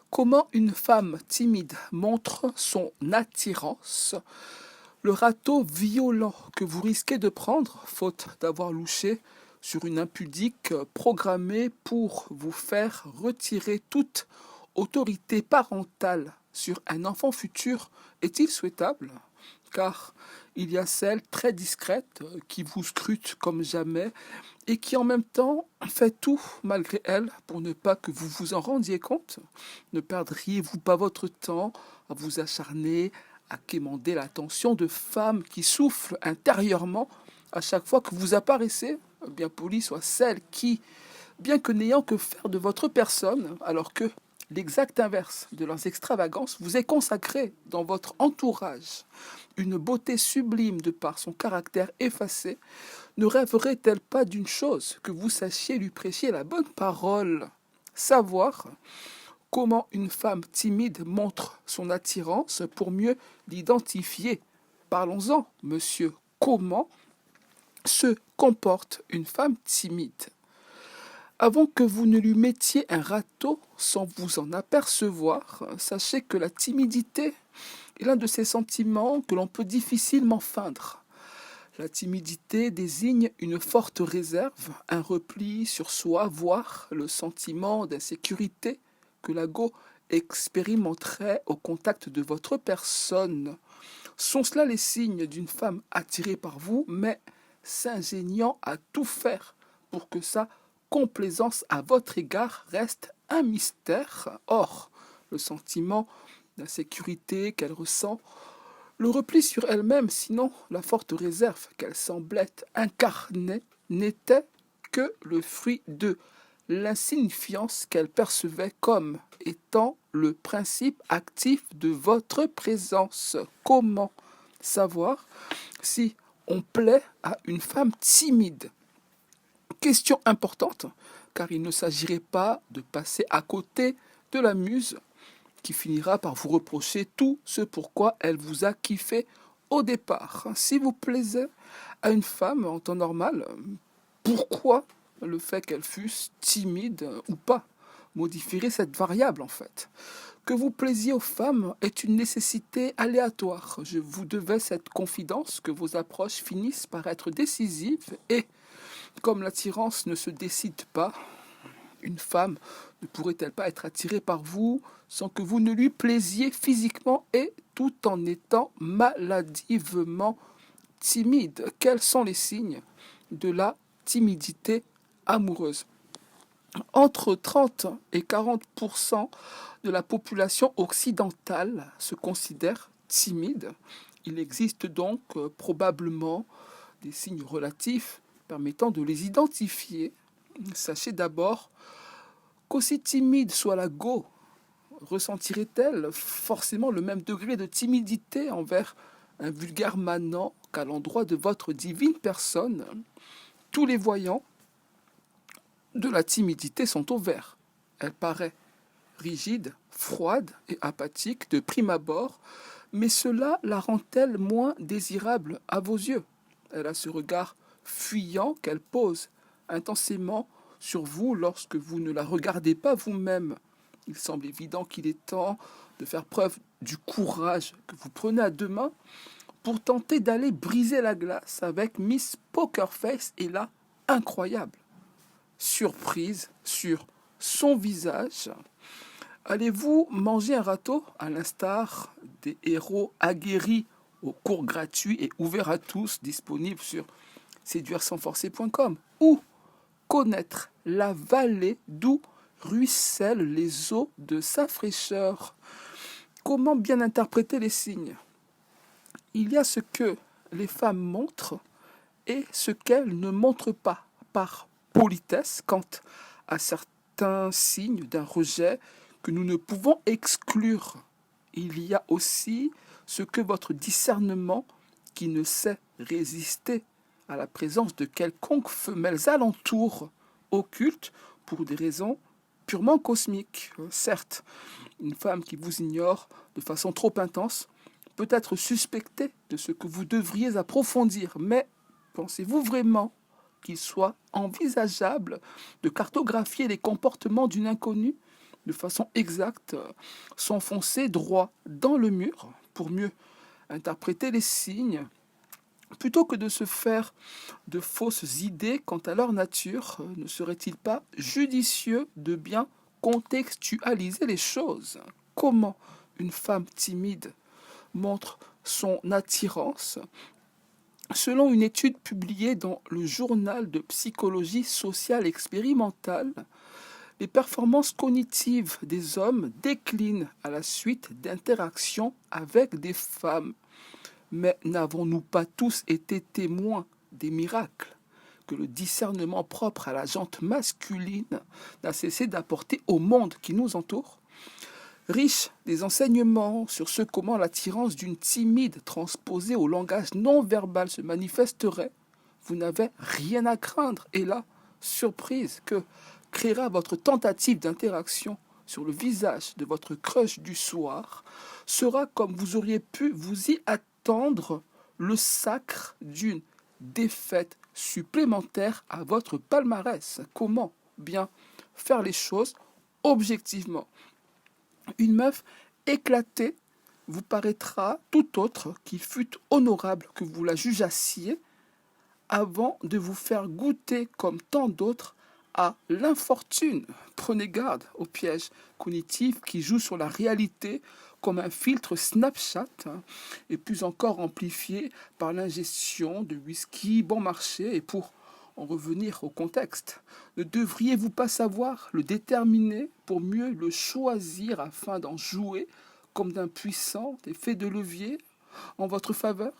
Comment une femme timide montre son attirance? Le râteau violent que vous risquez de prendre, faute d'avoir louché sur une impudique programmée pour vous faire retirer toute autorité parentale sur un enfant futur, est-il souhaitable? Car il y a celle très discrète qui vous scrute comme jamais et qui en même temps fait tout malgré elle pour ne pas que vous vous en rendiez compte. Ne perdriez-vous pas votre temps à vous acharner, à quémander l'attention de femmes qui soufflent intérieurement à chaque fois que vous apparaissez? Bien polie soit celle qui, bien que n'ayant que faire de votre personne, alors que l'exact inverse de leurs extravagances vous est consacré dans votre entourage, une beauté sublime de par son caractère effacé, ne rêverait-elle pas d'une chose, que vous sachiez lui prêcher la bonne parole? Savoir comment une femme timide montre son attirance pour mieux l'identifier. Parlons-en, monsieur. Comment se comporte une femme timide? Avant que vous ne lui mettiez un râteau sans vous en apercevoir, sachez que la timidité est l'un de ces sentiments que l'on peut difficilement feindre. La timidité désigne une forte réserve, un repli sur soi, voire le sentiment d'insécurité que la go expérimenterait au contact de votre personne. Sont cela les signes d'une femme attirée par vous, mais s'ingéniant à tout faire pour que sa complaisance à votre égard reste un mystère? Or, le sentiment d'insécurité qu'elle ressent, le repli sur elle-même, sinon la forte réserve qu'elle semblait incarner, n'était que le fruit de l'insignifiance qu'elle percevait comme étant le principe actif de votre présence. Comment savoir si on plaît à une femme timide? Question importante, car il ne s'agirait pas de passer à côté de la muse qui finira par vous reprocher tout ce pourquoi elle vous a kiffé au départ. Si vous plaisez à une femme en temps normal, pourquoi le fait qu'elle fût timide ou pas modifierait cette variable en fait? Que vous plaisiez aux femmes est une nécessité aléatoire. Je vous devais cette confidence que vos approches finissent par être décisives et, comme l'attirance ne se décide pas, une femme ne pourrait-elle pas être attirée par vous sans que vous ne lui plaisiez physiquement et tout en étant maladivement timide? Quels sont les signes de la timidité amoureuse? Entre 30 et 40% de la population occidentale se considère timide. Il existe donc probablement des signes relatifs permettant de les identifier. Sachez d'abord qu'aussi timide soit la go, ressentirait-elle forcément le même degré de timidité envers un vulgaire manant qu'à l'endroit de votre divine personne? Tous les voyants de la timidité sont au vert. Elle paraît rigide, froide et apathique de prime abord, mais cela la rend-elle moins désirable à vos yeux? Elle a ce regard fuyant qu'elle pose intensément sur vous lorsque vous ne la regardez pas vous-même. Il semble évident qu'il est temps de faire preuve du courage que vous prenez à deux mains pour tenter d'aller briser la glace avec Miss Pokerface et la incroyable surprise sur son visage. Allez-vous manger un râteau à l'instar des héros aguerris aux cours gratuits et ouverts à tous disponibles sur séduire-sans-forcer.com, ou connaître la vallée d'où ruissellent les eaux de sa fraîcheur? Comment bien interpréter les signes? Il y a ce que les femmes montrent et ce qu'elles ne montrent pas, par politesse quant à certains signes d'un rejet que nous ne pouvons exclure. Il y a aussi ce que votre discernement, qui ne sait résister à la présence de quelconques femelles alentour, occulte pour des raisons purement cosmiques. Certes, une femme qui vous ignore de façon trop intense peut être suspectée de ce que vous devriez approfondir, mais pensez-vous vraiment qu'il soit envisageable de cartographier les comportements d'une inconnue de façon exacte, s'enfoncer droit dans le mur pour mieux interpréter les signes, plutôt que de se faire de fausses idées quant à leur nature, ne serait-il pas judicieux de bien contextualiser les choses? Comment une femme timide montre son attirance? Selon une étude publiée dans le journal de psychologie sociale expérimentale, les performances cognitives des hommes déclinent à la suite d'interactions avec des femmes. Mais n'avons-nous pas tous été témoins des miracles que le discernement propre à la jante masculine n'a cessé d'apporter au monde qui nous entoure? Riche des enseignements sur ce comment l'attirance d'une timide transposée au langage non verbal se manifesterait, vous n'avez rien à craindre. Et la surprise que créera votre tentative d'interaction sur le visage de votre crush du soir sera, comme vous auriez pu vous y attendre, le sacre d'une défaite supplémentaire à votre palmarès. Comment bien faire les choses objectivement? Une meuf éclatée vous paraîtra tout autre qu'il fût honorable que vous la jugeassiez avant de vous faire goûter comme tant d'autres à l'infortune. Prenez garde au piège cognitif qui joue sur la réalité comme un filtre Snapchat, et plus encore amplifié par l'ingestion de whisky bon marché. Et pour en revenir au contexte, ne devriez-vous pas savoir le déterminer pour mieux le choisir afin d'en jouer comme d'un puissant effet de levier en votre faveur?